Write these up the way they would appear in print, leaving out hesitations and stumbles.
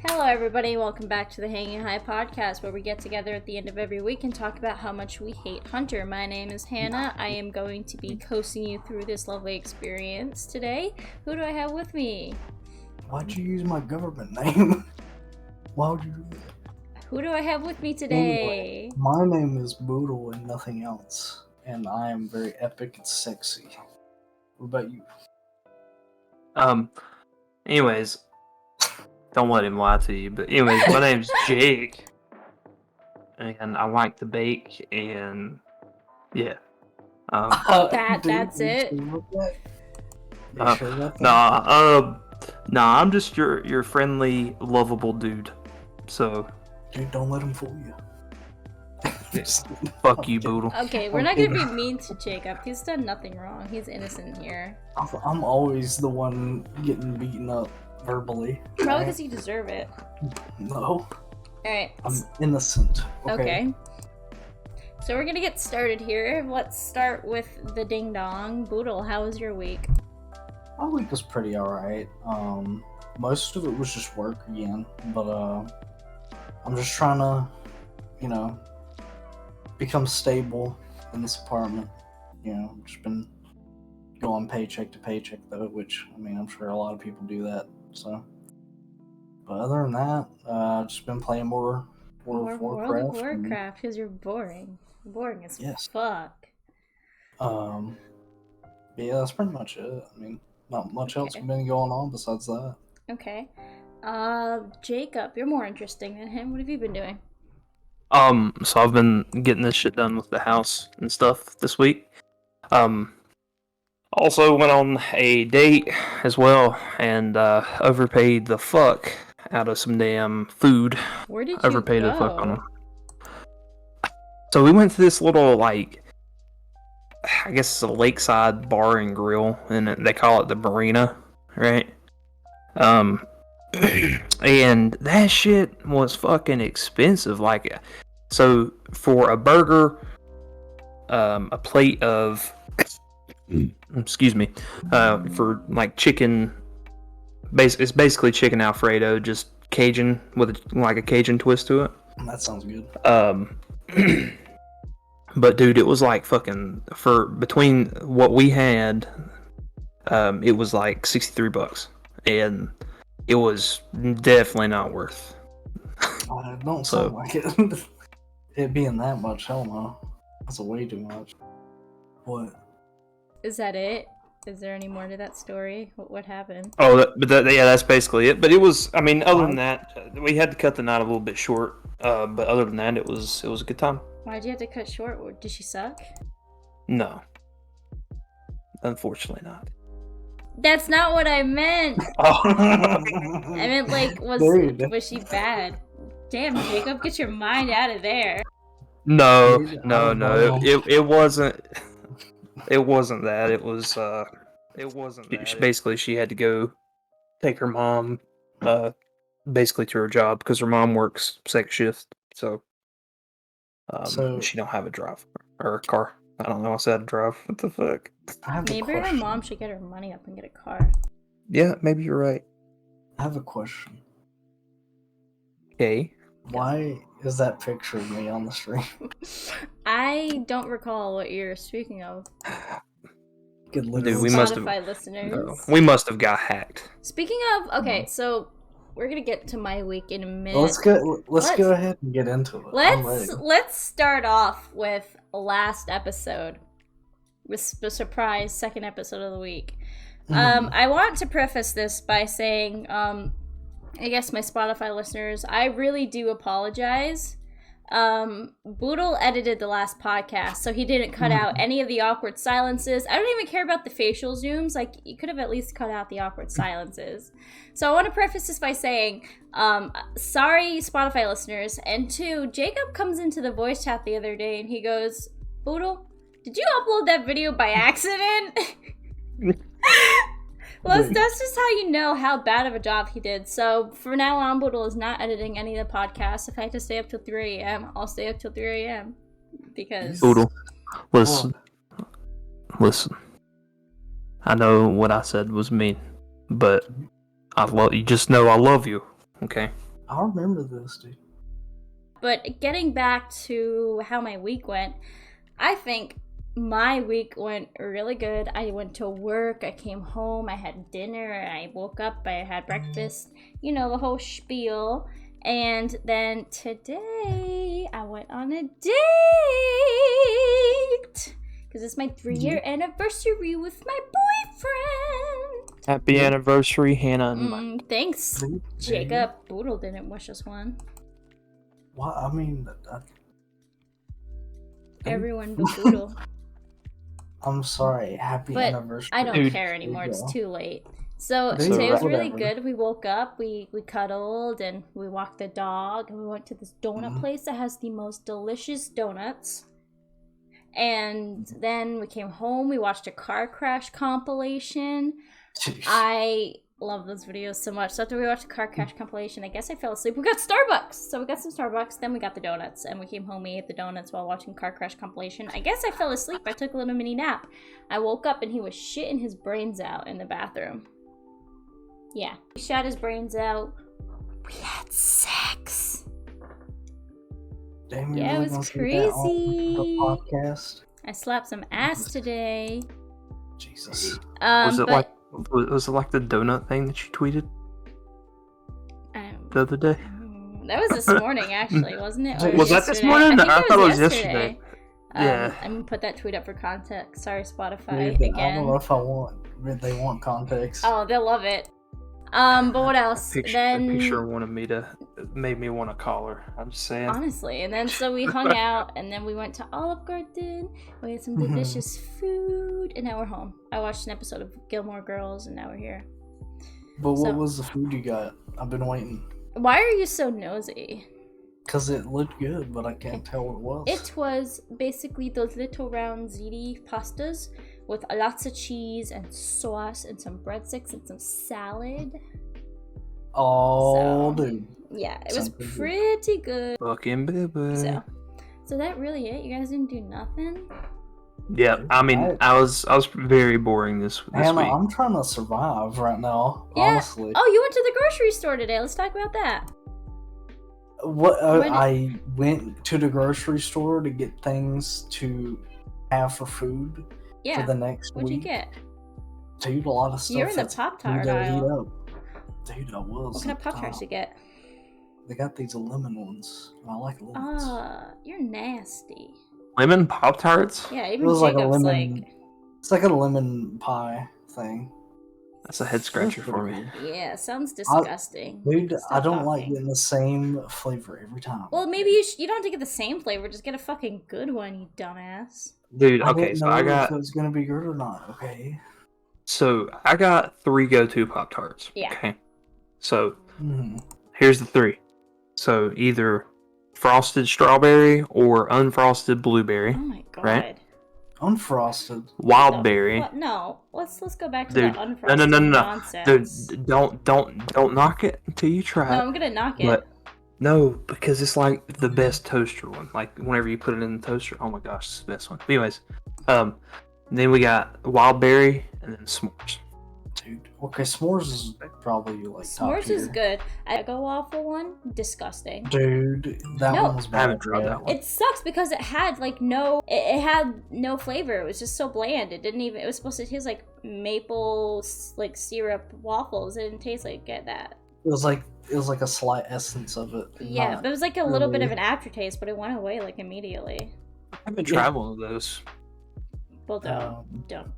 Hello, everybody. Welcome back to the Hanging High podcast, where we get together at the end of every week and talk about how much we hate Hunter. My name is Hannah. I am going to be coasting you through this lovely experience today. Who do I have with me? Why'd you use my government name? Why would you do that? Who do I have with me today? Anyway, my name is Boodle and nothing else, and I am very epic and sexy. What about you? Anyways, don't let him lie to you, but anyways, my name's Jake, and I like to bake, and yeah. That's it? Nah, I'm just your friendly, lovable dude, so... Dude, don't let him fool you. Fuck you, Boodle. Okay, we're not gonna be mean to Jacob. He's done nothing wrong. He's innocent here. I'm always the one getting beaten up verbally. Probably because you deserve it. No. Alright. I'm innocent. Okay. So we're gonna get started here. Let's start with the ding dong. Boodle, how was your week? My week was pretty alright. Most of it was just work again, but I'm just trying to, become stable in this apartment. Just been going paycheck to paycheck though, which, I'm sure a lot of people do that, so. But other than that, just been playing more World of Warcraft, because you're boring. Boring as fuck. Yeah, that's pretty much it. Not much else has been going on besides that. Okay. Jacob, you're more interesting than him. What have you been doing? So I've been getting this shit done with the house and stuff this week. Also went on a date as well and overpaid the fuck out of some damn food. Where did you overpaid go? the fuck on them. So we went to this little, I guess it's a lakeside bar and grill, and they call it the Marina, right? And that shit was fucking expensive. So for a burger, a plate of, excuse me, for chicken, it's basically chicken Alfredo, just Cajun with a Cajun twist to it. That sounds good. But dude, it was fucking, for between what we had, it was $63, and it was definitely not worth. Don't sound like it. It being that much, hell no. That's way too much. What? Is that it? Is there any more to that story? What happened? Oh, that's basically it. But it was, other than that, we had to cut the night a little bit short. But other than that, it was a good time. Why'd you have to cut short? Did she suck? No. Unfortunately not. That's not what I meant. Oh. I meant was she bad? Damn, Jacob, get your mind out of there. No. It wasn't. It wasn't that. It was. It wasn't that. Basically, she had to go take her mom, basically to her job because her mom works second shift. So she don't have a drive or a car. I don't know. I said drive. What the fuck? Maybe her mom should get her money up and get a car. Yeah, maybe you're right. I have a question. Okay. Why is that picture of me on the stream? I don't recall what you're speaking of. Dude, we must have. Listeners. No, we must have got hacked. Speaking of, okay, so we're gonna get to my week in a minute. Let's go ahead and get into it. Let's start off with last episode, with the surprise second episode of the week. I want to preface this by saying, I guess my Spotify listeners, I really do apologize. Boodle edited the last podcast, so he didn't cut out any of the awkward silences. I don't even care about the facial zooms. You could have at least cut out the awkward silences. So I want to preface this by saying, sorry, Spotify listeners. And two, Jacob comes into the voice chat the other day and he goes, Boodle, did you upload that video by accident? Well, that's just how you know how bad of a job he did. So, for now on, Boodle is not editing any of the podcasts. If I have to stay up till 3 a.m., I'll stay up till 3 a.m. Because... Boodle, listen. I know what I said was mean, but I love you. Just know I love you, okay? I remember this, dude. But getting back to how my week went, I think my week went really good. I went to work, I came home, I had dinner, I woke up, I had breakfast, you know, the whole spiel. And then today, I went on a date! Because it's my 3-year anniversary with my boyfriend! Happy anniversary, Hannah and Mike. Thanks, Jacob. Boodle didn't wish us one. Well, I mean... Everyone but Boodle. I'm sorry. Happy anniversary. I don't care anymore. It's too late. So today was really good. We woke up, we cuddled, and we walked the dog, and we went to this donut place that has the most delicious donuts. And then we came home, we watched a car crash compilation. Jeez. I love those videos so much. So after we watched a car crash compilation, I guess I fell asleep. We got Starbucks! So we got some Starbucks, then we got the donuts, and we came home, we ate the donuts while watching car crash compilation. I guess I fell asleep. I took a little mini nap. I woke up and he was shitting his brains out in the bathroom. Yeah. He shot his brains out. We had sex. Damn, yeah, really it was crazy. The podcast? I slapped some ass today. Jesus. Was it like the donut thing that you tweeted the other day? That was this morning, actually, wasn't it? Or was that this morning? I thought it was yesterday. Yeah. I'm gonna put that tweet up for context. Sorry, Spotify. Dude, again. I don't know if they want context. Oh, they'll love it. But what else? The picture made me want to call her. I'm just saying. Honestly, and then so we hung out, and then we went to Olive Garden. We had some delicious food, and now we're home. I watched an episode of Gilmore Girls, and now we're here. But what was the food you got? I've been waiting. Why are you so nosy? Because it looked good, but I can't tell what it was. It was basically those little round ziti pastas with lots of cheese and sauce and some breadsticks and some salad. Oh, dude. Yeah, it was pretty good. Fucking baby. So that really it? You guys didn't do nothing? Yeah, I mean, I was very boring this Hanna, week. I'm trying to survive right now, honestly. Oh, you went to the grocery store today. Let's talk about that. I went to the grocery store to get things to have for food for the next week. What'd you get? Dude, a lot of stuff. You're in the Pop-Tart aisle. Dude, I was. What kind of Pop-Tarts you get? They got these lemon ones. I like lemons. You're nasty. Lemon Pop-Tarts? Yeah, even Jacob's It's like a lemon pie thing. That's a head scratcher for me. Yeah, sounds disgusting. Dude, I don't like getting the same flavor every time. Well, maybe you don't have to get the same flavor. Just get a fucking good one, you dumbass. Dude, okay, so I got... if it's gonna be good or not, okay? So, I got 3 go-to Pop-Tarts. Yeah. Okay. So, here's the 3. So, either frosted strawberry or unfrosted blueberry. Oh my god. Right? Unfrosted. Wild berry. What? No. Let's go back to Dude, that unfrosted nonsense. Dude, don't knock it until you try it. No, I'm gonna knock it. No, because it's like the best toaster one. Like whenever you put it in the toaster, oh my gosh, it's the best one. But anyways, then we got wild berry and then s'mores. Dude, okay, s'mores is probably like s'mores top is good. I go waffle one, disgusting. Dude, that one was bad. I haven't tried that one. It sucks because it had like it had no flavor. It was just so bland. It was supposed to taste like maple like syrup waffles. It didn't taste like that. It was like a slight essence of it. Yeah, but it was like a little bit of an aftertaste, but it went away like immediately. I haven't tried one of those. Well, don't.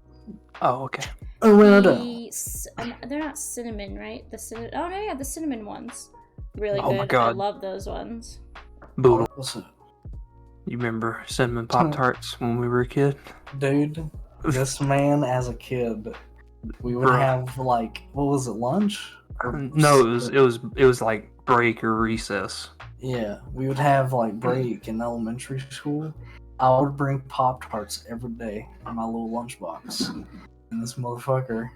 Oh, okay. They're not cinnamon, right? Oh no, yeah, the cinnamon ones. Really good. My God. I love those ones. Boodle. You remember cinnamon Pop-Tarts when we were a kid? Dude, this man as a kid, we would have like, what was it, lunch? No, it was like break or recess. Yeah, we would have like break in elementary school. I would bring Pop-Tarts every day in my little lunchbox. And this motherfucker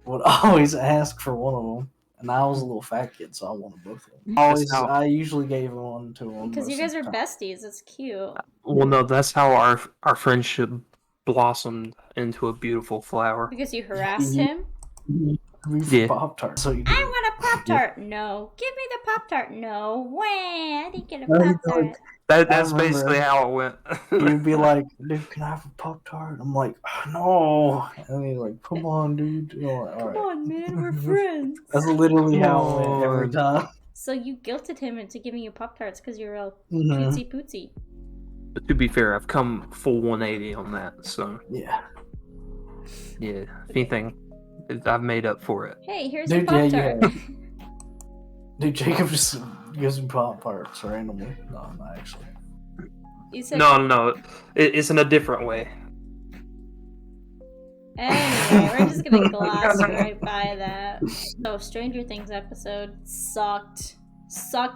would always ask for one of them. And I was a little fat kid, so I wanted both of them. I usually gave one to him. Because you guys are besties. It's cute. Well, no, that's how our friendship blossomed into a beautiful flower. Because you harassed him? Yeah. Pop-Tart. So I want a Pop-Tart. No. Give me the Pop-Tart. No. Wah, I didn't get a Pop-Tart. That's basically how it went. You'd be like, dude, can I have a Pop-Tart? I'm like, no. And he's like, come on, dude. Like, all right. Come on, man. We're friends. That's literally how it went every time. So you guilted him into giving you Pop-Tarts because you're all Mm-hmm. cutesy-pootsy. But to be fair, I've come full 180 on that, so Yeah. yeah. If anything, I've made up for it. Hey, here's Dude, a Pop-Tart. yeah. Dude, Jacob just gives me Pop-Tarts randomly. No, not actually. You said No, it's in a different way. Anyway, we're just gonna gloss right by that. So, Stranger Things episode sucked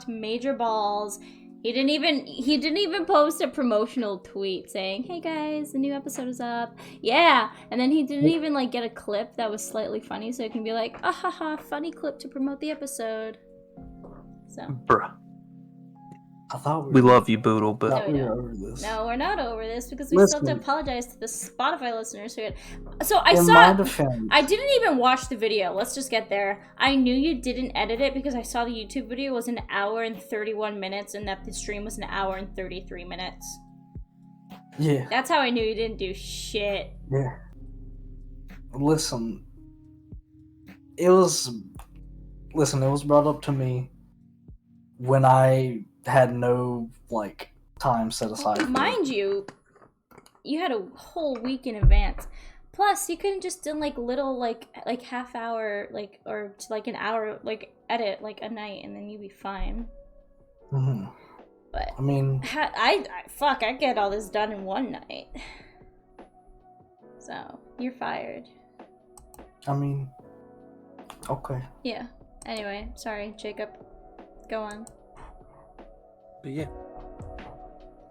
major balls. He didn't even post a promotional tweet saying, "Hey guys, the new episode is up." Yeah, and then he didn't even like get a clip that was slightly funny, so it can be like, "Ah ha ha, funny clip to promote the episode." So, Bruh. I thought We love you, Boodle, but No, we were don't. over this. no, we're not over this because we still have to Listen. apologize to the Spotify listeners who had. So I In saw. my defense, I didn't even watch the video. Let's just get there. I knew you didn't edit it because I saw the YouTube video was an hour and 31 minutes and that the stream was an hour and 33 minutes. yeah. That's how I knew you didn't do shit. Yeah. Listen, it was brought up to me when I had no like time set aside. for it. Mind you, you had a whole week in advance. Plus, you couldn't just do like little like half hour or like an hour edit like a night and then you'd be fine. Mhm. But I mean, I get all this done in one night. So you're fired. okay. Yeah. Anyway, sorry, Jacob. Go on. But yeah.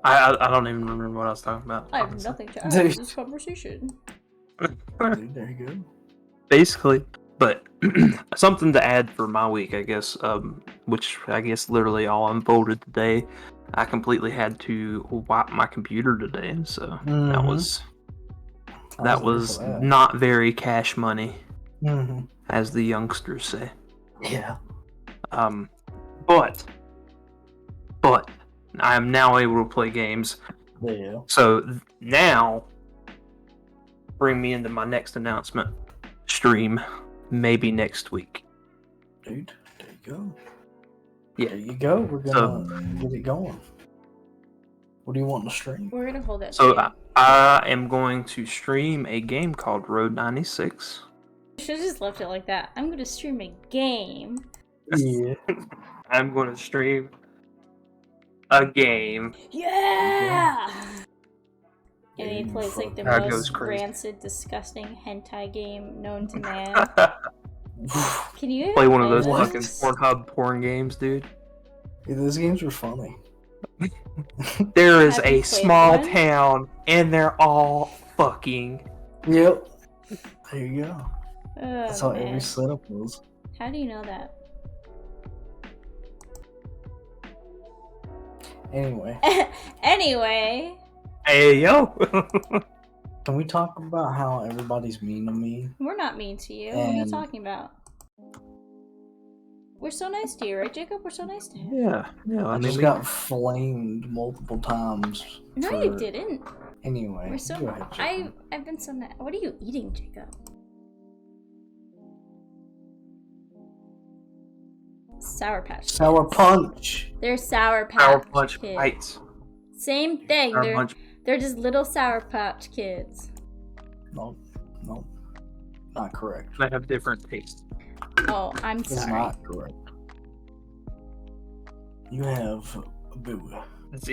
I don't even remember what I was talking about. I have honestly. nothing to add Dude. to this conversation. Dude, there you go. Basically, but something to add for my week, I guess, which I guess literally all unfolded today. I completely had to wipe my computer today, so that Mhm. was I was there for that. not very cash money, Mhm. as the youngsters say. Yeah. But I am now able to play games. Yeah. So now, bring me into my next announcement. Stream, maybe next week. Dude, there you go. Yeah. There you go. We're gonna get it going. What do you want to stream? We're gonna hold that. So stream. I am going to stream a game called Road 96. Should have just left it like that. I'm gonna stream a game. Yeah. I'm going to stream a game. Yeah. And he Yeah, plays like the that goes most crazy. rancid, disgusting hentai game known to man. Can you Play one of those those? fucking Pornhub porn games, dude. Yeah, those games were funny. There is Have a you played small one? town, and they're all fucking. Yep. There you go. Oh, That's how man. every setup was. How do you know that? Anyway, Anyway, Hey yo. can we talk about how everybody's mean to me? we're not mean to you. What are you And- talking about? We're so nice to you, right, Jacob? We're so nice to you. Yeah. I just got flamed multiple times. No, for... you didn't. Anyway, We're so. go ahead, Jacob. I've been so nice. What are you eating, Jacob? Sour Patch. Sour Punch. They're Sour Patch Power Punch Kids. bites. Same thing. Power Punch. They're just little Sour Patch Kids. No, not correct. They have different tastes. Oh, I'm It's sorry. not correct. You have boo. Does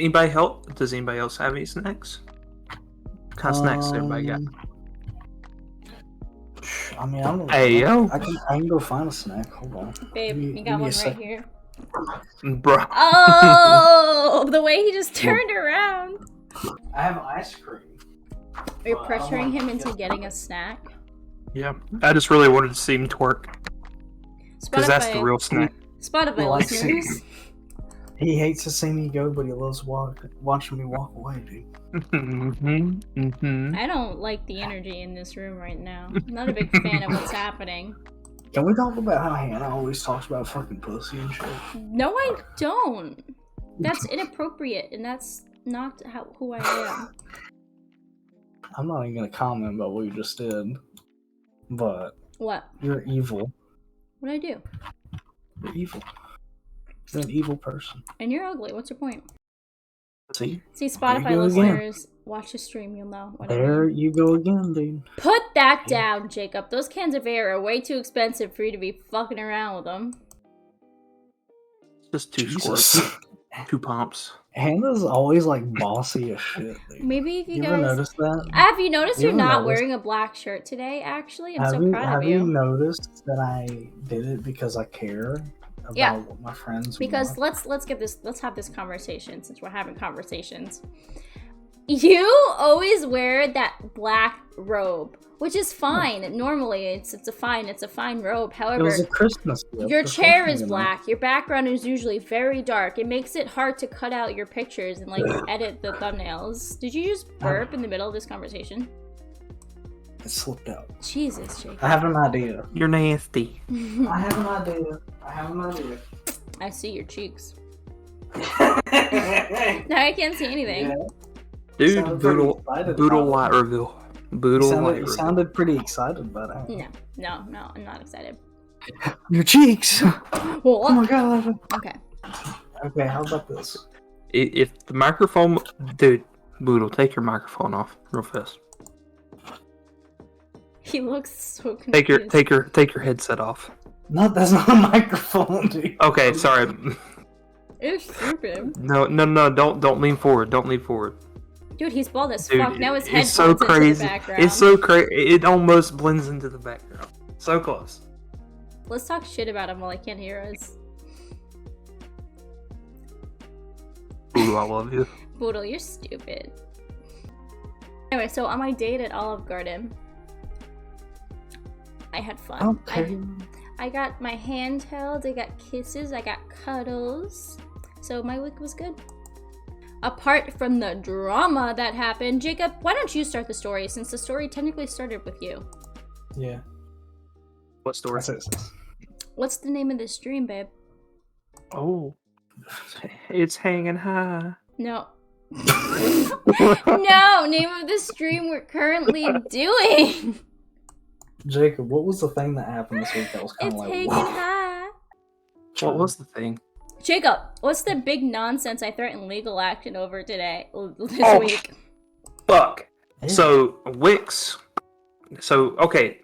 anybody else have any snacks? What kind of snacks everybody got? I mean, I'm. Hey yo, I can go find a snack. Hold on. Babe, Give me- you got give me one a right sec. here. bro. Oh, the way he just turned around. I have ice cream. You're Well, I pressuring want- him into getting a snack. Yeah, I just really wanted to see him twerk because that's the real snack. Spotify He likes listeners. He hates to see me go, but he loves watching me walk away, dude. I don't like the energy in this room right now. I'm not a big fan of what's happening. Can we talk about how Hannah always talks about fucking pussy and shit? No, I don't. That's inappropriate, and that's not who I am. I'm not even gonna comment about what you just did, but What? you're evil. What did I do? You're evil. You're an evil person. And you're ugly. What's your point? See, Spotify listeners, watch the stream. You'll know what I mean. There you go again, dude. Put that down, Jacob. Those cans of air are way too expensive for you to be fucking around with them. Just 2 squirts. 2 pumps. Hannah's always like bossy as shit, dude. Maybe if you guys ever noticed that? Have you noticed you're not wearing a black shirt today, actually? I'm so proud of you. Have you noticed that I did it because I care about what my friends Because want? let's have this conversation since we're having conversations. You always wear that black robe, which is fine. Normally it's a fine robe. However, it was a Christmas gift. Your chair is black. Your background is usually very dark. It makes it hard to cut out your pictures and like edit the thumbnails. Did you just burp in the middle of this conversation? It slipped out. Jesus, Jake. I have an idea. You're nasty. I have an idea. I see your cheeks. Now I can't see anything. Yeah. Dude, Boodle light reveal. You sounded pretty excited about it. No, I'm not excited. Your cheeks! Well, Oh my god. okay. Okay, how about this? If the microphone... Dude, Boodle, take your microphone off real fast. He looks so confused. Take your headset off. No, that's not a microphone, dude. Okay, sorry. It's stupid. No, don't lean forward. Don't lean forward. Dude, he's bald as fuck. Now his head it's so crazy. into the background. It's so crazy. It almost blends into the background. So close. Let's talk shit about him while I can't hear us. Ooh, I love you. Boodle, you're stupid. Anyway, so on my date at Olive Garden, I had fun. Okay. I got my hand held, I got kisses, I got cuddles. So my week was good. Apart from the drama that happened, Jacob, why don't you start the story since the story technically started with you? Yeah. What story? What's the name of this stream, babe? Oh. It's hanging high. No. No, name of the stream we're currently doing. Jacob, what was the thing that happened this week that was kind of like, hanging wow. high. What was the thing? Jacob, what's the big nonsense I threatened legal action over this week? Fuck. So, Wix. So, okay.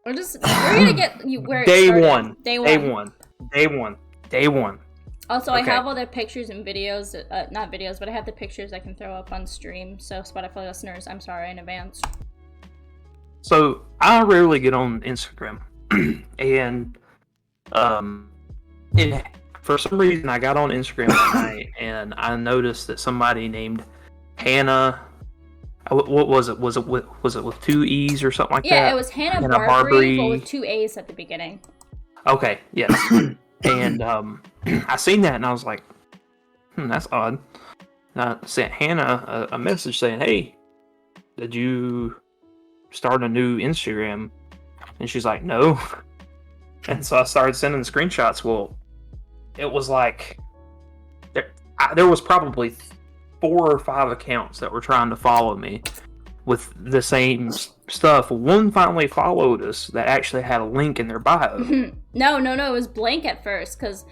We're gonna get you where it Day started. one. Day one. Also, Okay. I have all the pictures and videos, not videos, but I have the pictures I can throw up on stream. So, Spotify listeners, I'm sorry in advance. So, I rarely get on Instagram. And for some reason, I got on Instagram tonight, and I noticed that somebody named Hanna. What was it? Was it with 2 E's or something like that? Yeah, it was Hanna Barbary, but with 2 A's at the beginning. Okay, yes. And I seen that, and I was like, that's odd. And I sent Hanna a message saying, hey, did you start a new Instagram? And she's like, no. And so I started sending the screenshots. Well, it was like there was probably 4 or 5 accounts that were trying to follow me with the same stuff. One finally followed us that actually had a link in their bio. No, it was blank at first because.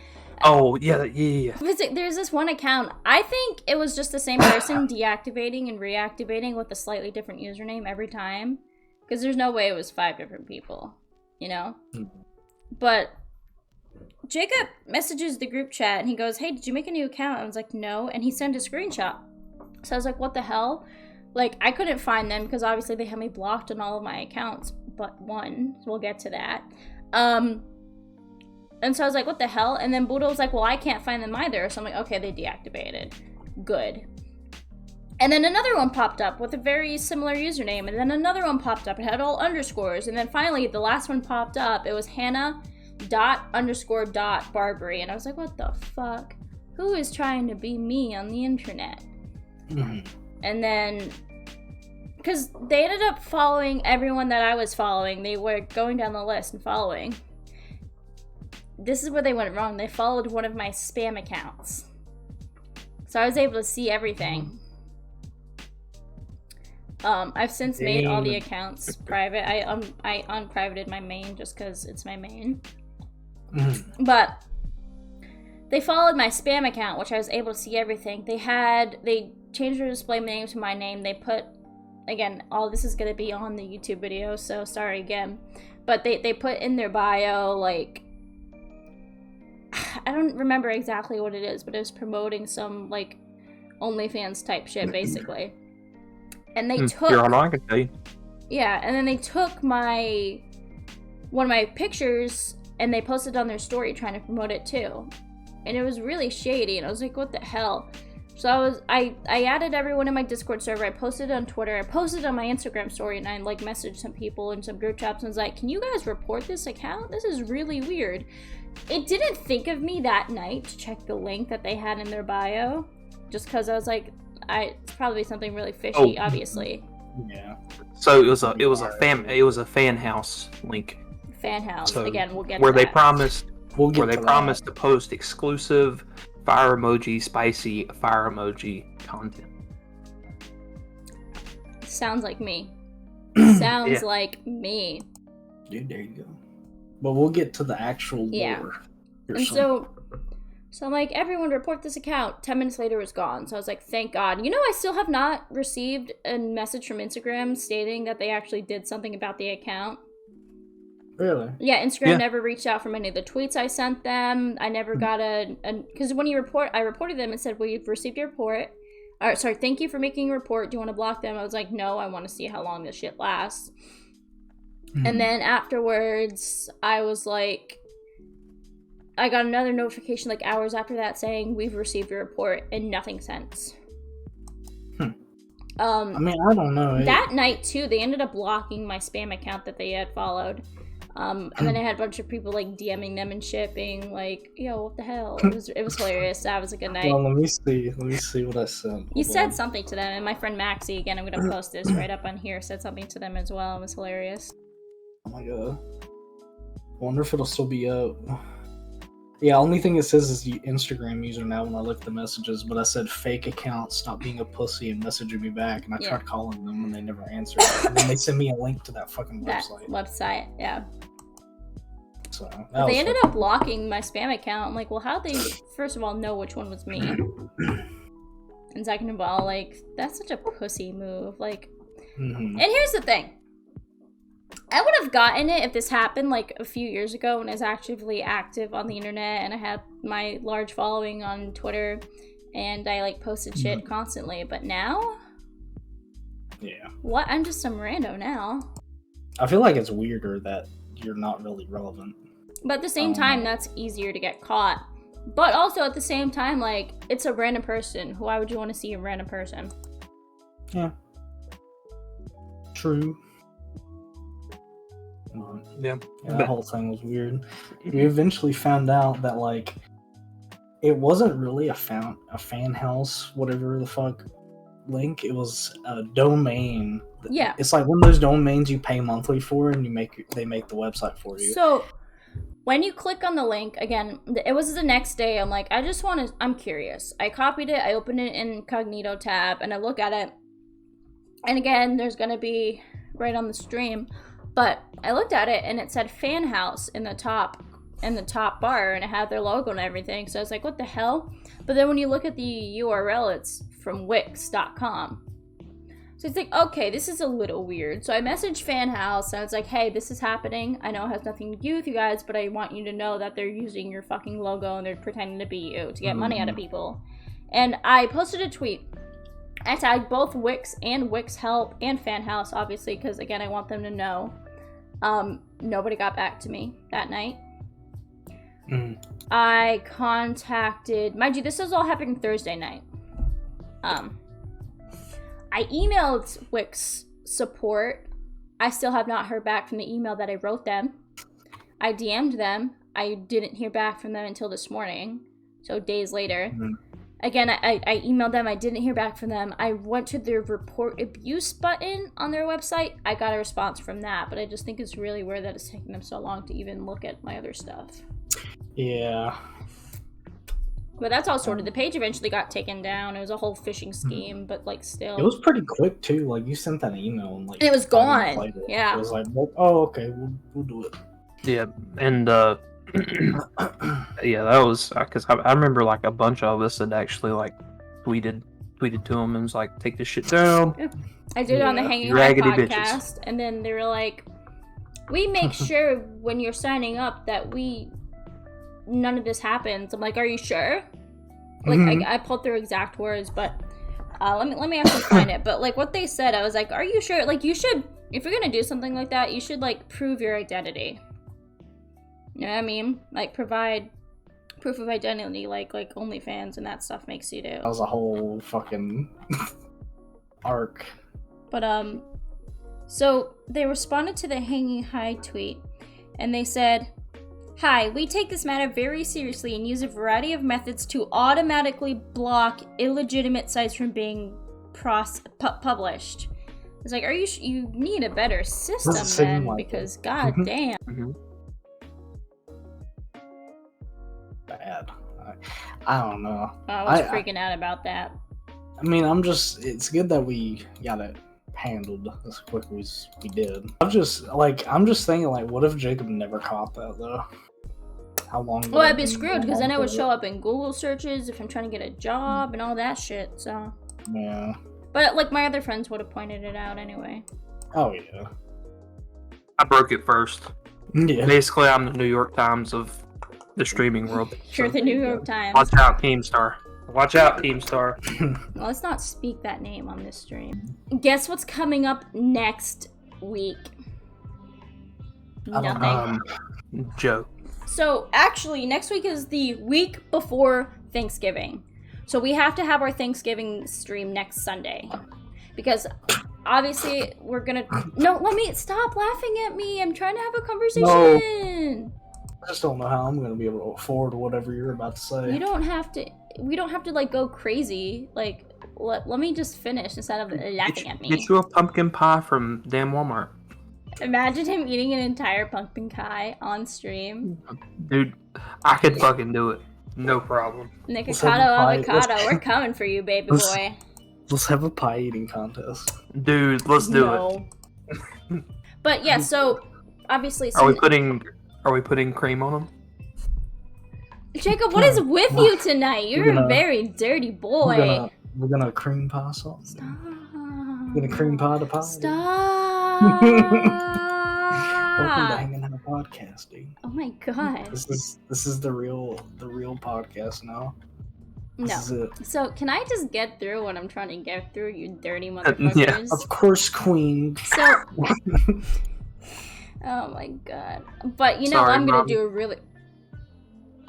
Oh yeah. There's this one account. I think it was just the same person deactivating and reactivating with a slightly different username every time, because there's no way it was 5 different people, you know. But Jacob messages the group chat and he goes, hey, did you make a new account? I was like, no. And he sent a screenshot. So I was like, what the hell? Like, I couldn't find them because obviously they have me blocked on all of my accounts, but one. So we'll get to that. And so I was like, what the hell? And then Boodle was like, well, I can't find them either. So I'm like, okay, they deactivated. Good. And then another one popped up with a very similar username. And then another one popped up. It had all underscores. And then finally, the last one popped up. It was Hanna._.Barbary. And I was like, what the fuck? Who is trying to be me on the internet? And then, because they ended up following everyone that I was following. They were going down the list and following. this is where they went wrong. They followed one of my spam accounts. So I was able to see everything. I've since made all the accounts private. I unprivated my main just because it's my main. But they followed my spam account, which I was able to see everything. They changed their display name to my name. They put, again, all this is going to be on the YouTube video, so sorry again. But they put in their bio, like, I don't remember exactly what it is, but it was promoting some, like, OnlyFans type shit, basically. And they took... You're on, I can tell you. Yeah, and then they took one of my pictures, and they posted on their story trying to promote it, too. And it was really shady, and I was like, what the hell? So I added everyone in my Discord server, I posted it on Twitter, I posted it on my Instagram story, and I, like, messaged some people in some group chats, and was like, can you guys report this account? This is really weird. It didn't think of me that night to check the link that they had in their bio, just because I was like, it's probably something really fishy, obviously. Yeah. So it was a fan house link. Fan house. So again, we'll get where to they that. promised We'll promised to post exclusive fire emoji, spicy fire emoji content. Sounds like me. Sounds like me. Dude, there you go. But we'll get to the actual lore. And so I'm like, everyone report this account. 10 minutes later, it was gone. So I was like, thank God. You know, I still have not received a message from Instagram stating that they actually did something about the account. Really? Yeah, Instagram never reached out from any of the tweets I sent them. I never got because when I reported them and said, well, you've received your report. Or, sorry, thank you for making a report. Do you want to block them? I was like, no, I want to see how long this shit lasts. And then afterwards, I was like, I got another notification like hours after that saying, we've received your report, and nothing since. I mean, I don't know. That night, too, they ended up blocking my spam account that they had followed. And then I had a bunch of people, like, DMing them and shit, being like, yo, what the hell? It was hilarious. That was a good night. Well, let me see what I said. You said something to them, and my friend Maxie, again, I'm going to post this right up on here, said something to them as well. It was hilarious. Oh my god. I wonder if it'll still be up. Yeah, only thing it says is the Instagram user now when I look at the messages, but I said fake account, stop being a pussy and messaging me back, and I tried calling them and they never answered. And then they sent me a link to that fucking website. Yeah. So they ended up blocking my spam account. I'm like, well, how'd they, first of all, know which one was me? And second of all, like, that's such a pussy move. Like, and here's the thing. I would have gotten it if this happened like a few years ago when I was actively active on the internet and I had my large following on Twitter and I like posted shit constantly. But now? Yeah. What? I'm just some rando now. I feel like it's weirder that you're not really relevant. But at the same time, that's easier to get caught. But also at the same time, like, it's a random person. Why would you want to see a random person? Yeah. True. Yeah, that whole thing was weird. We eventually found out that like it wasn't really a fan house, whatever the fuck link. It was a domain. Yeah, it's like one of those domains you pay monthly for, and they make the website for you. So when you click on the link, again, it was the next day. I'm like, I'm curious. I copied it. I opened it in incognito tab, and I look at it. And again, there's gonna be right on the stream. But I looked at it and it said fan house in the top bar and it had their logo and everything. So I was like, what the hell? But then when you look at the URL, it's from Wix.com. So it's like, okay, this is a little weird. So I messaged fan house and I was like, hey, this is happening. I know it has nothing to do with you guys, but I want you to know that they're using your fucking logo and they're pretending to be you to get money out of people. And I posted a tweet. I tagged both Wix and Wix Help and Fan House, obviously, because, again, I want them to know. Nobody got back to me that night. I contacted... Mind you, this was all happening Thursday night. I emailed Wix support. I still have not heard back from the email that I wrote them. I DM'd them. I didn't hear back from them until this morning, so days later. Again, I emailed them. I didn't hear back from them. I went to their report abuse button on their website. I got a response from that, but I just think it's really weird that it's taking them so long to even look at my other stuff. Yeah. But that's all sorted. The page eventually got taken down. It was a whole phishing scheme, but like still. It was pretty quick too. Like you sent that email and like it was gone. Yeah. It was like, oh, okay, we'll do it. Yeah, and yeah, that was because I remember like a bunch of us had actually like tweeted to him and was like, take this shit down. Yeah. I did it on the Hanging High podcast, bitches. And then they were like, we make sure when you're signing up that none of this happens. I'm like, are you sure? Like, I pulled through exact words, but let me actually find it. But like what they said, I was like, are you sure? Like, you should, if you're gonna do something like that, you should like prove your identity. You know what I mean? Like provide proof of identity, like OnlyFans and that stuff makes you do. That was a whole fucking arc. But so they responded to the Hanging High tweet, and they said, "Hi, we take this matter very seriously and use a variety of methods to automatically block illegitimate sites from being published." It's like, you need a better system then, like because goddamn. Bad. I don't know. I was freaking out about that. I mean, it's good that we got it handled as quickly as we did. I'm just thinking, like, what if Jacob never caught that, though? How long? Well, I'd be screwed, because then it would show up in Google searches if I'm trying to get a job and all that shit, so. Yeah. But, like, my other friends would have pointed it out anyway. Oh, yeah. I broke it first. Yeah. Basically, I'm the New York Times of the streaming world. You're the New York Times. Watch out, Teamstar. Watch out, Teamstar. Well, let's not speak that name on this stream. Guess what's coming up next week? Nothing. Joe. So, actually, next week is the week before Thanksgiving. So we have to have our Thanksgiving stream next Sunday. Because, obviously, we're gonna... No, let me... Stop laughing at me. I'm trying to have a conversation. No. I just don't know how I'm gonna be able to afford whatever you're about to say. You don't have to... We don't have to, like, go crazy. Like, let me just finish instead of laughing at me. Get you a pumpkin pie from damn Walmart. Imagine him eating an entire pumpkin pie on stream. Dude, I could fucking do it. No problem. Avocado, we're coming for you, baby boy. Let's have a pie eating contest. Dude, let's do it. But yeah, so obviously... Are we putting cream on them? Jacob, what is with you tonight? You're a very dirty boy. We're gonna cream pie something. Stop. We're gonna cream pie the pie. Stop. Welcome to Hanging Out Podcast, dude. Oh my god. This is the real podcast now. This no. So can I just get through what I'm trying to get through, you dirty motherfuckers? Yeah. Of course, Queen. So oh my god. But you know, Sorry, I'm gonna do a really...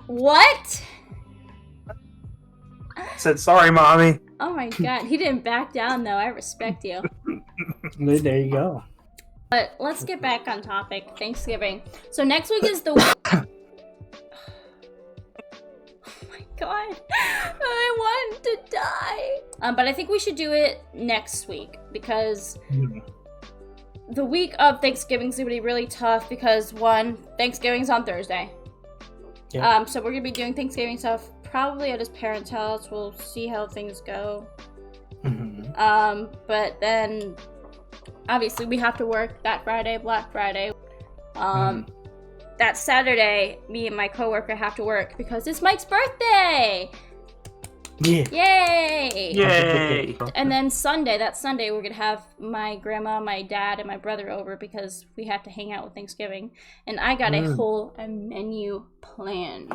What? Said sorry, mommy. Oh my god, he didn't back down though. I respect you. There you go. But let's get back on topic. Thanksgiving. So next week is the... Oh my god. I want to die. But I think we should do it next week because the week of Thanksgiving is going to be really tough because, one, Thanksgiving's on Thursday. Yeah. So we're going to be doing Thanksgiving stuff probably at his parents' house. We'll see how things go. But then... Obviously, we have to work that Friday, Black Friday. That Saturday, me and my coworker have to work because it's Mike's birthday! Yeah. Yay! Yay! And then that Sunday, we're gonna have my grandma, my dad, and my brother over because we have to hang out with Thanksgiving. And I got a whole menu planned.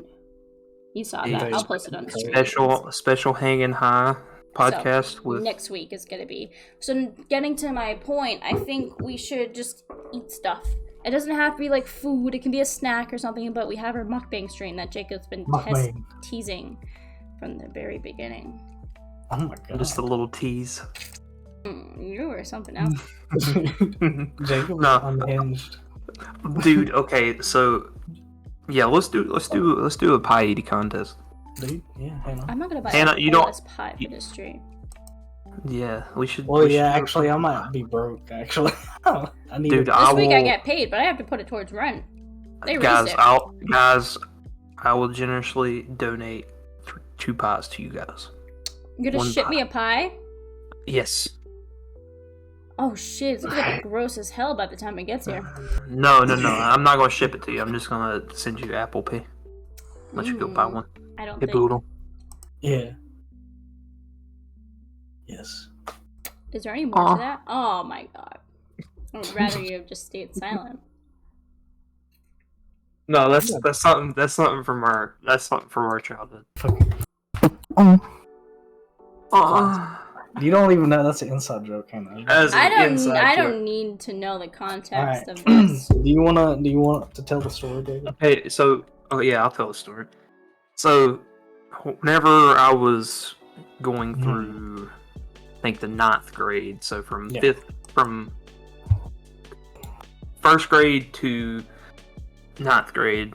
You saw that. I'll post it on the stream. Special Hanging High podcast with next week is gonna be. So getting to my point, I think we should just eat stuff. It doesn't have to be like food, it can be a snack or something, but we have our mukbang stream that Jacob's been teasing from the very beginning. Oh my god. Just a little tease. You or something else. Jacob unhinged. Dude, okay, so yeah, let's do a pie eating contest. Dude, yeah, Hannah. I'm not gonna buy Hannah, this pie for this stream. Yeah, we should. Well, actually, I might be broke. Actually, I need. Dude, this week I get paid, but I have to put it towards rent. They guys, I will generously donate 2 pies to you guys. You're gonna ship me a pie? Yes. Oh shit, it's gonna be gross as hell by the time it gets here. No. I'm not gonna ship it to you. I'm just gonna send you Apple Pay. Let you go buy one. I don't Hey, think. Boodle. Yeah. Yes. Is there any more to that? Oh my god. I would rather you have just stayed silent. No, that's something from our childhood. You don't even know that's an inside joke, Hanna. I don't need to know the context of this. Do you want to tell the story, David? Hey, so I'll tell the story. So, whenever I was going through, I think the 9th grade, so from first grade to 9th grade,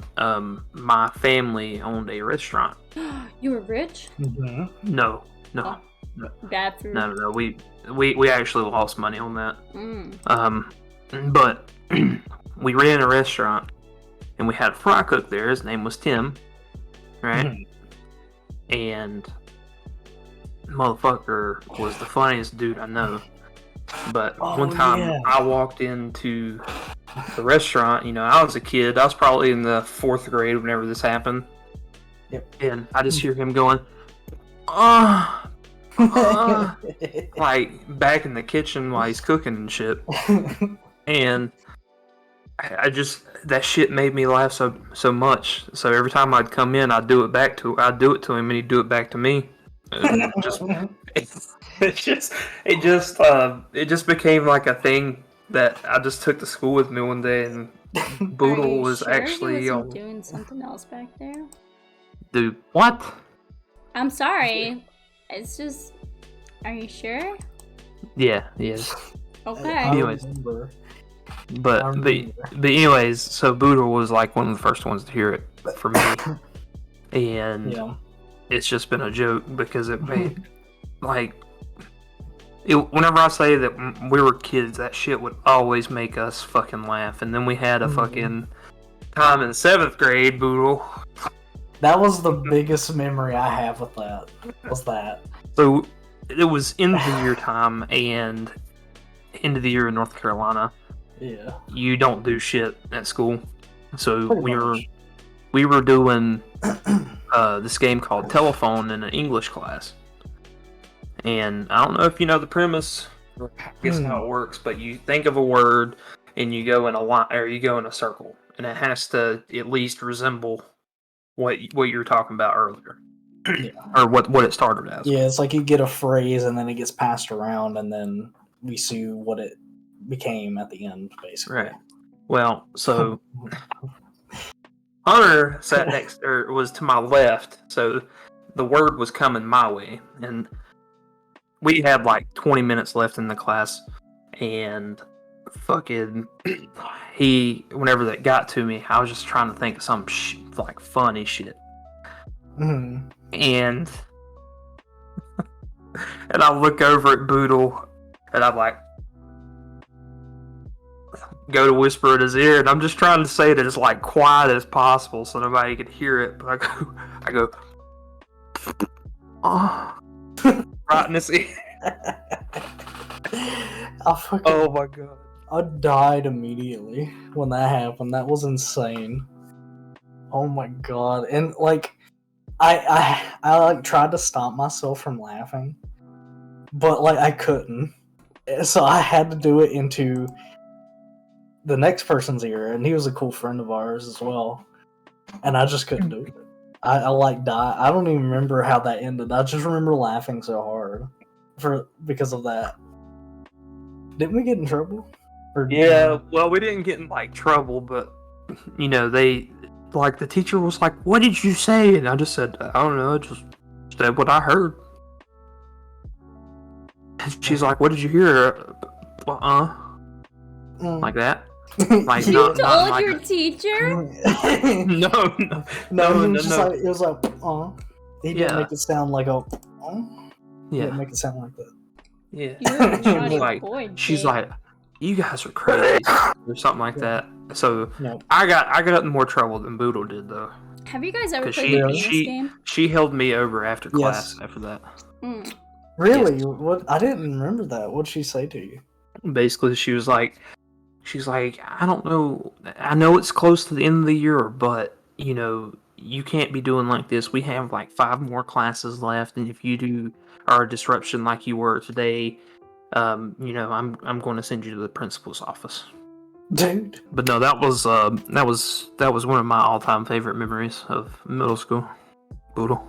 my family owned a restaurant. You were rich? Mm-hmm. No. Bad food. No. We actually lost money on that. But we ran a restaurant, and we had a fry cook there. His name was Tim, right? And motherfucker was the funniest dude I know. But one time I walked into the restaurant. I was a kid. I was probably in the 4th grade whenever this happened. Yep. And I just hear him going, like back in the kitchen while he's cooking and shit. And I just, that shit made me laugh so much. So every time I'd come in, I'd do it to him, and he'd do it back to me. And it just became like a thing that I just took to school with me one day, and Boodle was actually he wasn't doing something else back there. Dude, what? I'm sorry. It's just. Are you sure? Yeah, yes. Okay. Anyways, but anyways, so Boodle was like one of the first ones to hear it for me, and it's just been a joke because it made whenever I say that we were kids, that shit would always make us fucking laugh. And then we had a fucking time in 7th grade, Boodle. That was the biggest memory I have with that. Was that? So it was end of the year time, and end of the year in North Carolina. Yeah. You don't do shit at school, so we were doing this game called Telephone in an English class. And I don't know if you know the premise, or I guess how it works, but you think of a word and you go in a line, or you go in a circle, and it has to at least resemble what you were talking about earlier, or what it started as. Yeah, it's like you get a phrase and then it gets passed around, and then we see what it became at the end, basically. Right. Well, so Hunter sat next, or was to my left, so the word was coming my way, and we had like 20 minutes left in the class, and fucking whenever that got to me, I was just trying to think of some like funny shit. And I look over at Boodle, and I'm like, go to whisper in his ear, and I'm just trying to say it as like quiet as possible so nobody could hear it, but I go, oh. Right in his ear. Oh my god. I died immediately when that happened. That was insane. Oh my god. And like I like tried to stop myself from laughing, but like I couldn't. So I had to do it into the next person's ear, and he was a cool friend of ours as well. And I just couldn't do it. I like died. I don't even remember how that ended. I just remember laughing so hard because of that. Didn't we get in trouble? Well, we didn't get in like trouble, but they like the teacher was like, "What did you say?" And I just said, "I don't know. I just said what I heard." And she's like, "What did you hear?" Like that. Like you told your teacher? No. It was like, he didn't make it sound like a. He didn't make it sound like that. Yeah. You're a naughty boy, she's like, you guys are crazy or something like that. So Nope. I got in more trouble than Boodle did though. Have you guys ever played She the penis game? she held me over after class Yes. after that. Mm. Really? Yes. What? I didn't remember that. What'd she say to you? Basically, she's like, I don't know. I know it's close to the end of the year, but you know, you can't be doing like this. We have like 5 more classes left, and if you do our disruption like you were today, you know, I'm going to send you to the principal's office. Dude. But no, that was one of my all-time favorite memories of middle school. Boodle.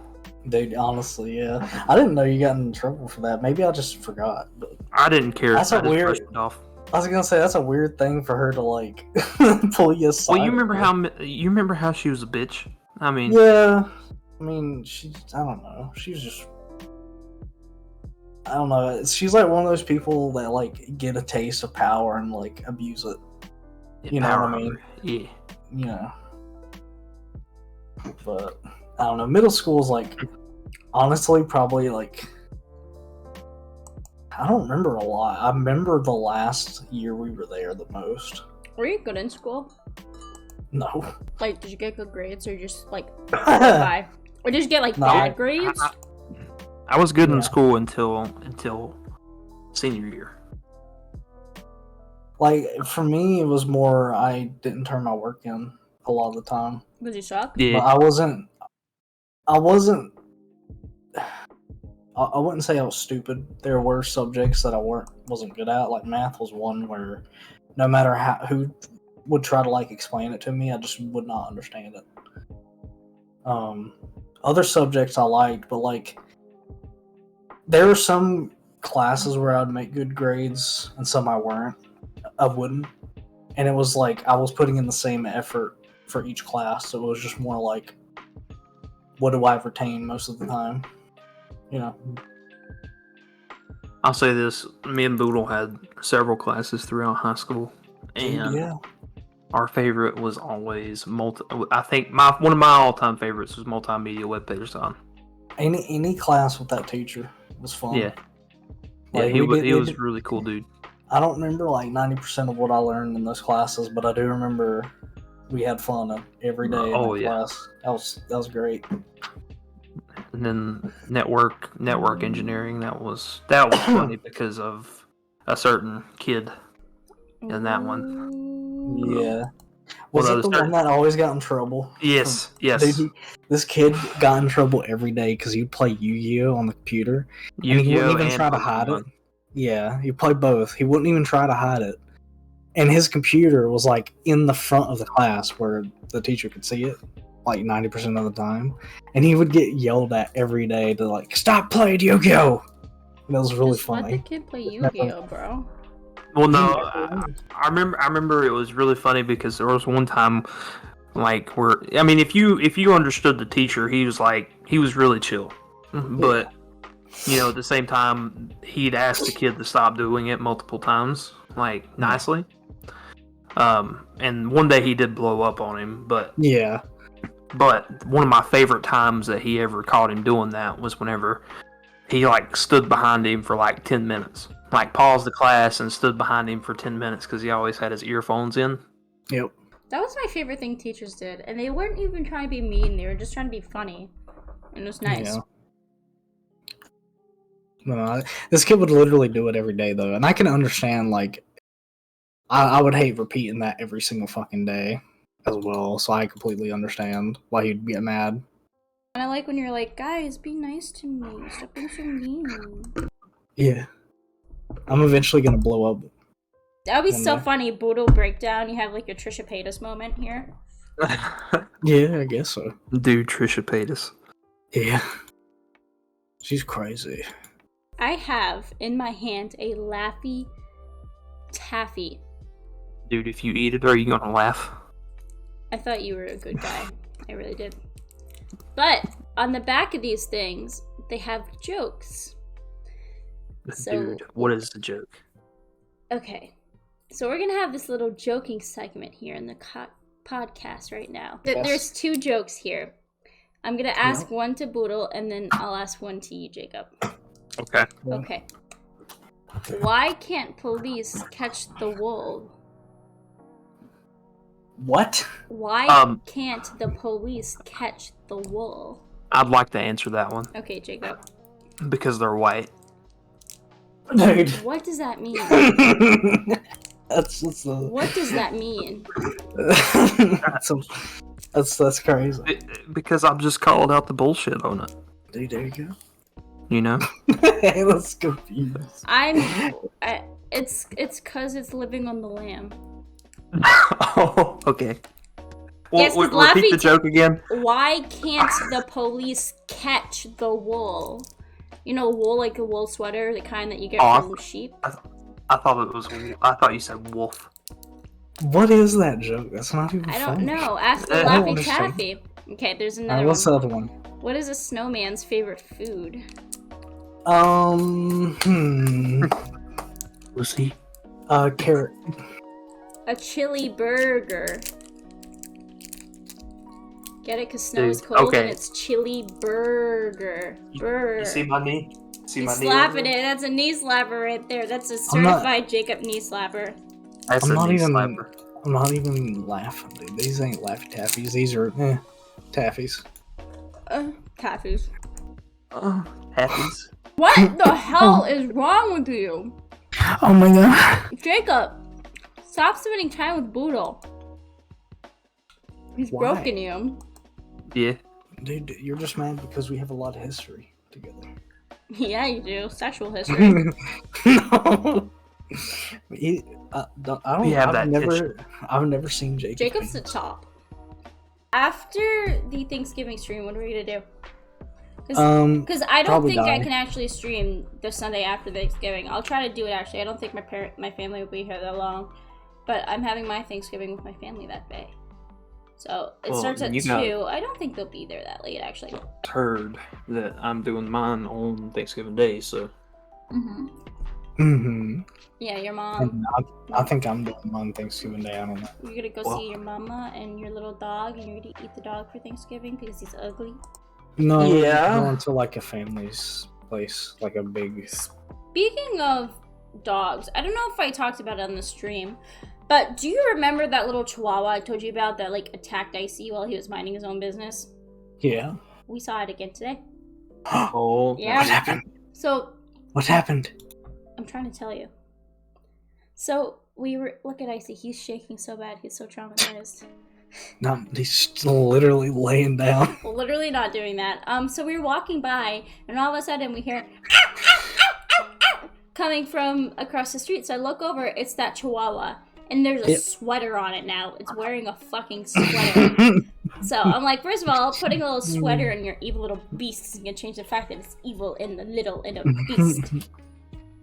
Dude, honestly, yeah. I didn't know you got in trouble for that. Maybe I just forgot. But I didn't care. That's I a just weird. brushed it off. I was gonna say that's a weird thing for her to like pull you aside. Well, you remember how she was a bitch. I mean, yeah. I mean, I don't know. She's just. I don't know. She's like one of those people that like get a taste of power and like abuse it. You know what I mean? Yeah. You know. But I don't know. Middle school is like, honestly, probably like. I don't remember a lot. I remember the last year we were there the most. Were you good in school? No. Like, did you get good grades or just like bye? Or did you get like bad grades? I was good in school until senior year. Like, for me, it was more I didn't turn my work in a lot of the time. Because you suck? Yeah. But I wouldn't say I was stupid. There were subjects that I wasn't good at. Like, math was one where no matter who would try to, like, explain it to me, I just would not understand it. Other subjects I liked, but, like, there were some classes where I'd make good grades and some I wouldn't. And it was like I was putting in the same effort for each class, so it was just more like, what do I retain most of the time? You know. I'll say this: me and Boodle had several classes throughout high school, and our favorite was always I think one of my all-time favorites was multimedia web page design. Any class with that teacher was fun. Yeah, like, he was a really cool dude. I don't remember like 90% of what I learned in those classes, but I do remember we had fun every day in that class. That was great. And then network engineering, that was funny because of a certain kid in that one. Yeah. Was it the one that always got in trouble? Yes. Dude, this kid got in trouble every day because he'd play Yu-Gi-Oh on the computer. And he wouldn't even try to hide it. Yeah, he played both. He wouldn't even try to hide it. And his computer was like in the front of the class where the teacher could see it, like 90% of the time. And he would get yelled at every day to like, stop playing Yu-Gi-Oh! And that was really funny. Let the kid play Yu-Gi-Oh, bro. Well, no, I remember it was really funny because there was one time, like, where, I mean, if you understood the teacher, he was really chill. But, you know, at the same time, he'd ask the kid to stop doing it multiple times, like, nicely. And one day he did blow up on him, but... Yeah. But one of my favorite times that he ever caught him doing that was whenever he, like, stood behind him for, like, 10 minutes. Like, paused the class and stood behind him for 10 minutes because he always had his earphones in. Yep. That was my favorite thing teachers did. And they weren't even trying to be mean. They were just trying to be funny. And it was nice. Yeah. No, this kid would literally do it every day, though. And I can understand, like, I would hate repeating that every single fucking day as well. So I completely understand why he'd get mad. And I like when you're like, guys, be nice to me. Stop being so mean. Yeah. I'm eventually going to blow up. That would be so funny. Boodle breakdown. You have like your Trisha Paytas moment here. Yeah, I guess so. Dude, Trisha Paytas. Yeah. She's crazy. I have in my hand a Laffy Taffy. Dude, if you eat it, are you going to laugh? I thought you were a good guy. I really did. But on the back of these things, they have jokes. So, dude, what is the joke? Okay. So we're going to have this little joking segment here in the podcast right now. Yes. There's 2 jokes here. I'm going to ask one to Boodle, and then I'll ask one to you, Jacob. Okay. Okay. Why can't police catch the wolf? What? Why can't the police catch the wolf? I'd like to answer that one. Okay, Jacob. Because they're white. Dude. What does that mean? That's What does that mean? that's crazy. Because I've just called out the bullshit on it. Dude, there you go. You know? Hey, that's confused. It's because it's living on the lamb. Oh, okay. Yes, Repeat the joke again. Why can't the police catch the wool? You know, wool, like a wool sweater, the kind that you get from sheep. I thought you said wolf. What is that joke? That's not even I funny. don't know. Ask the Laffy Taffy. Okay, there's another one. What's the other one? What is a snowman's favorite food? Lucy. Carrot. A chili burger. Get it? Because snow is cold and it's chili burger. You see my knee? He's slapping it. That's a knee slapper right there. That's a certified Jacob knee slapper. That's a knee slapper. I'm not even laughing, dude. These ain't Laffy Taffies. These are Taffies. Taffies. Taffies. What the hell is wrong with you? Oh my god. Jacob, stop spending time with Boodle. He's broken you. Yeah. Dude, you're just mad because we have a lot of history together. Yeah, you do. Sexual history. No. I've never seen Jacob. Jacob's the top. After the Thanksgiving stream, what are we gonna do? Because I don't think I can actually stream the Sunday after Thanksgiving. I'll try to do it actually. I don't think my family will be here that long, but I'm having my Thanksgiving with my family that day. So it starts at 2. I don't think they'll be there that late actually. Heard that I'm doing mine on Thanksgiving Day, so. Yeah, your mom. I think I'm doing mine Thanksgiving Day. I don't know. You're gonna go see your mama and your little dog, and you're gonna eat the dog for Thanksgiving because he's ugly. No, yeah. Going to like a family's place, like a big. Speaking of dogs, I don't know if I talked about it on the stream, but do you remember that little chihuahua I told you about that like attacked Icy while he was minding his own business? Yeah. We saw it again today. Oh. Yeah. What happened? So. What happened? I'm trying to tell you. So look at Icy. He's shaking so bad. He's so traumatized. No, he's literally laying down. Well, literally not doing that. So we were walking by, and all of a sudden we hear coming from across the street. So I look over. It's that chihuahua, and there's a sweater on it now. It's wearing a fucking sweater. So I'm like, first of all, putting a little sweater in your evil little beast isn't gonna change the fact that it's evil in the little in a beast.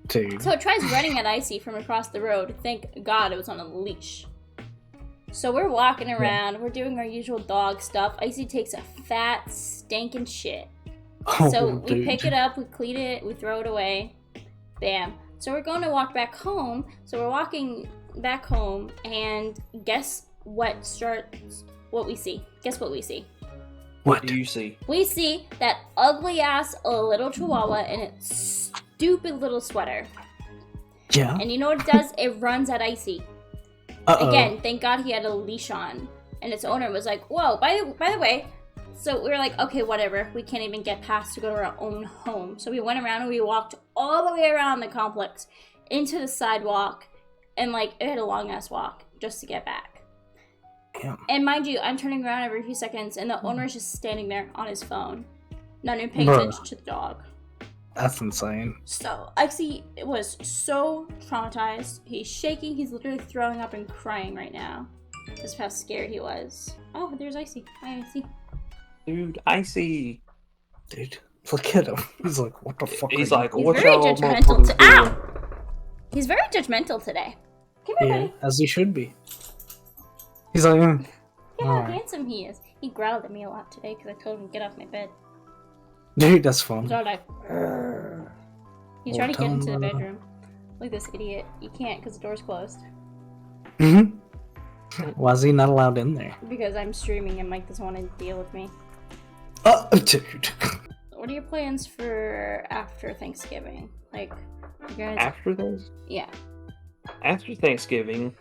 Dude. So it tries running at Icy from across the road. Thank God it was on a leash. So we're walking around, we're doing our usual dog stuff. Icy takes a fat, stinking shit. So we pick it up, we clean it, we throw it away. Bam. So we're going to walk back home. So we're walking back home, and guess what we see? Guess what we see? What do you see? We see that ugly ass little chihuahua in its stupid little sweater. Yeah. And you know what it does? It runs at Icy. Again, thank God he had a leash on. And its owner was like, whoa, by the way. So we were like, okay, whatever. We can't even get past to go to our own home. So we went around and we walked all the way around the complex into the sidewalk. And like, it had a long ass walk just to get back. Damn. And mind you, I'm turning around every few seconds and the owner is just standing there on his phone. Not even paying attention to the dog. That's insane. So, Icy was so traumatized. He's shaking. He's literally throwing up and crying right now. That's how scared he was. Oh, there's Icy. Hi, Icy. Dude, Icy. Dude, look at him. He's like, what the fuck? He's like, He's what very y'all judgmental. Ow! He's very judgmental today. Come here, buddy. As he should be. He's like, Look at how handsome he is. He growled at me a lot today because I told him to get off my bed. Dude, that's fun. So like, he's trying to get into the bedroom. Look at this idiot. You can't because the door's closed. Why is he not allowed in there? Because I'm streaming and Mike doesn't want to deal with me. Dude. What are your plans for after Thanksgiving? Like, You guys... After those? Yeah. After Thanksgiving.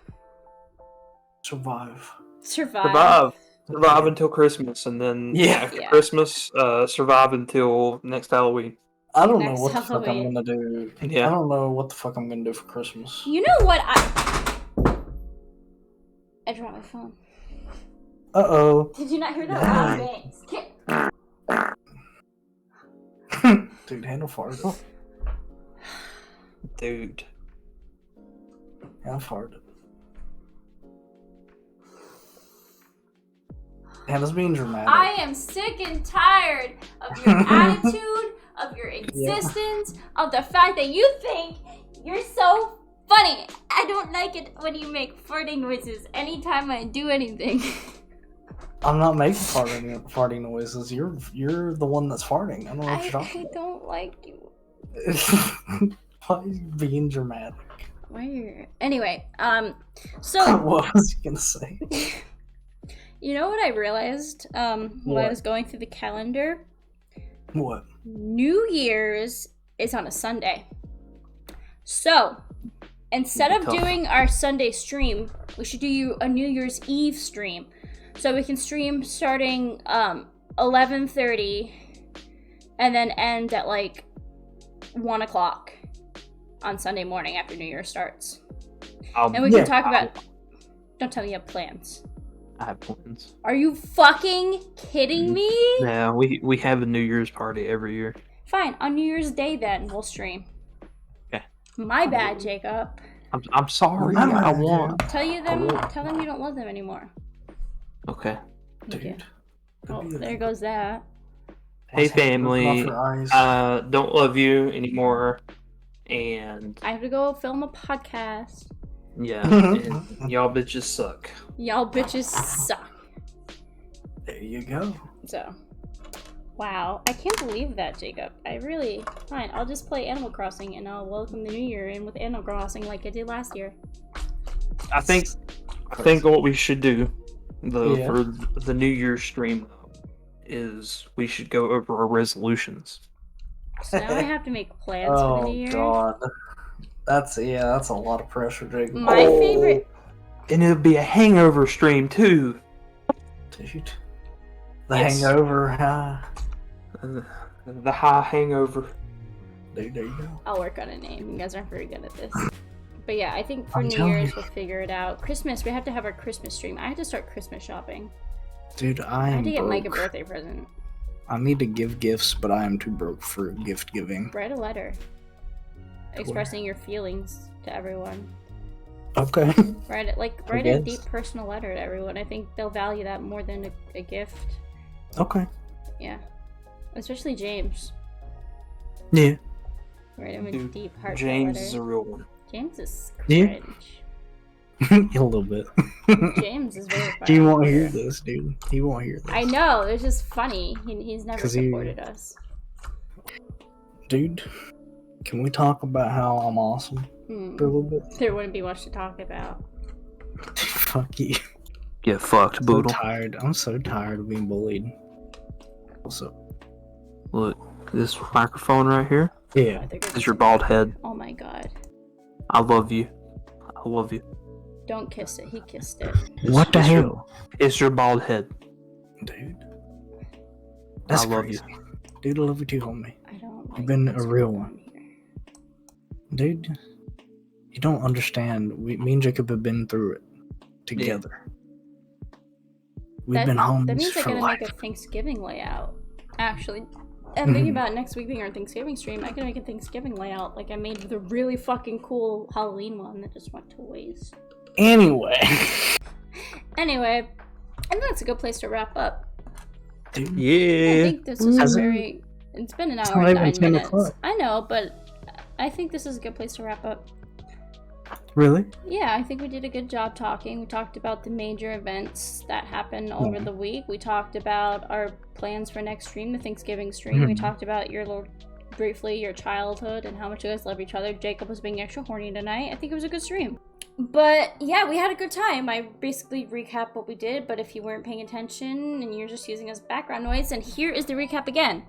Survive. Survive until Christmas, and then after Yeah. Christmas, survive until next Halloween. I don't know Next what the fuck I'm Halloween. gonna do. Yeah. I don't know what the fuck I'm gonna do for Christmas. You know what I dropped my phone. Uh-oh. Did you not hear that? Dude, handle farted. Dude. Yeah, I farted. Hannah's being dramatic. I am sick and tired of your attitude, of your existence, of the fact that you think you're so funny. I don't like it when you make farting noises anytime I do anything. I'm not making farting noises. You're the one that's farting. I don't know what you're talking I don't like you. about. Why are you being dramatic? Anyway, so what was you gonna say? you know what I realized when I was going through the calendar? What? New Year's is on a Sunday. So, instead of doing our Sunday stream, we should do a New Year's Eve stream. So we can stream starting 11:30 and then end at like 1 o'clock on Sunday morning after New Year starts. And we can talk about... Don't tell me you have plans. I have plans. Are you fucking kidding me? Yeah, we have a New Year's party every year. Fine, on New Year's Day then we'll stream. Okay. My bad, Jacob. I'm sorry. I want. Tell them you don't love them anymore. Okay. Dude. Oh, there goes that. Hey family, don't love you anymore, and I have to go film a podcast. Yeah, and y'all bitches suck. Y'all bitches suck. There you go. So, wow, I can't believe that, Jacob. Fine, I'll just play Animal Crossing and I'll welcome the new year in with Animal Crossing like I did last year. I think what we should do, for the New Year's stream, is we should go over our resolutions. So now I have to make plans for the new year. Oh god, that's a lot of pressure, Jacob. My favorite, and it'll be a hangover stream too, dude. The hangover, huh? The high hangover. There you go. I'll work on a name. You guys aren't very good at this. But yeah, I think for New Year's we'll figure it out. Christmas, we have to have our Christmas stream. I have to start Christmas shopping. Dude, I have to get broke. Mike a birthday present. I need to give gifts, but I am too broke for gift giving. Write a letter expressing your feelings to everyone. Okay. Write a deep personal letter to everyone. I think they'll value that more than a gift. Okay. Yeah. Especially James. Yeah. Write him a deep, heartfelt James letter. is a real one. James is cringe. A little bit. James is very funny. He won't hear this, dude. He won't hear this. I know. It's just funny. He's never supported us. Dude, can we talk about how I'm awesome for a little bit? There wouldn't be much to talk about. Fuck you. Get fucked, boodle. I'm so tired of being bullied. What's up? Look, this microphone right here. Yeah. This is your bald head. Oh my god. I love you. I love you. Don't kiss it. He kissed it. What the hell? It's your bald head. Dude. That's I love crazy. you. Dude, I love you too, homie. I don't like You've been a real one. Dude, you don't understand. Me and Jacob have been through it together. We've been homies That means I for gotta life. make a Thanksgiving layout. Actually, I'm thinking about next week being our Thanksgiving stream. I can make a Thanksgiving layout like I made with a really fucking cool Halloween one that just went to waste. Anyway, I think that's a good place to wrap up. dude. Yeah. I think this is it's been an hour and 9 minutes. I know, but I think this is a good place to wrap up. Really? Yeah, I think we did a good job talking. We talked about the major events that happened over the week. We talked about our plans for next stream, the Thanksgiving stream. We talked about briefly your childhood and how much you guys love each other. Jacob was being extra horny tonight. I think it was a good stream. But yeah, we had a good time. I basically recapped what we did, but if you weren't paying attention and you're just using as background noise, then here is the recap again.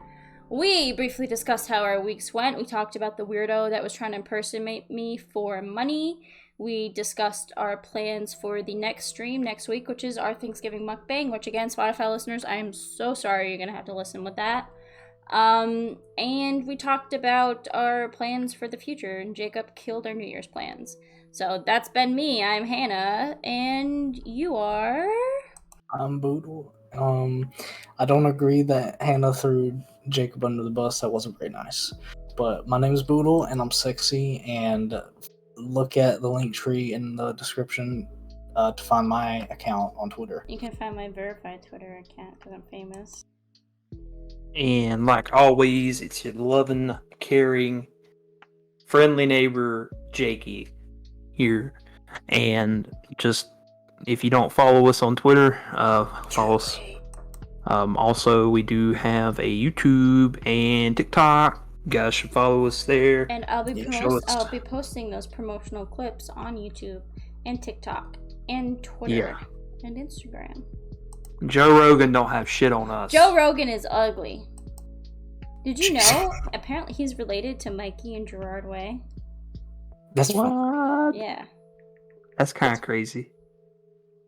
We briefly discussed how our weeks went. We talked about the weirdo that was trying to impersonate me for money. We discussed our plans for the next stream next week, which is our Thanksgiving mukbang, which again, Spotify listeners, I am so sorry you're going to have to listen with that. And we talked about our plans for the future, and Jacob killed our New Year's plans. So that's been me. I'm Hannah, and you are... I'm Boodle. I don't agree that Hannah threw Jacob under the bus. That wasn't very nice. But my name is Boodle, and I'm sexy, and look at the link tree in the description to find my account on Twitter. You can find my verified Twitter account because I'm famous. And like always, it's your loving, caring, friendly neighbor, Jakey, here. And just, if you don't follow us on Twitter, follow us. Also, we do have a YouTube and TikTok. You guys should follow us there. And I'll be posting those promotional clips on YouTube and TikTok and Twitter and Instagram. Joe Rogan don't have shit on us. Joe Rogan is ugly. Did you know? Apparently he's related to Mikey and Gerard Way. That's what? Fun. Yeah. That's kind of crazy.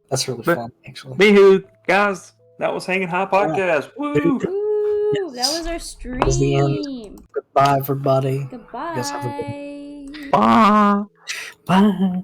That's really fun, actually. Anywho, guys, that was Hanging High Podcast. Woo! Woo! That was our stream. That was the end. Goodbye, everybody. Goodbye. Guys have a good... Bye. Bye.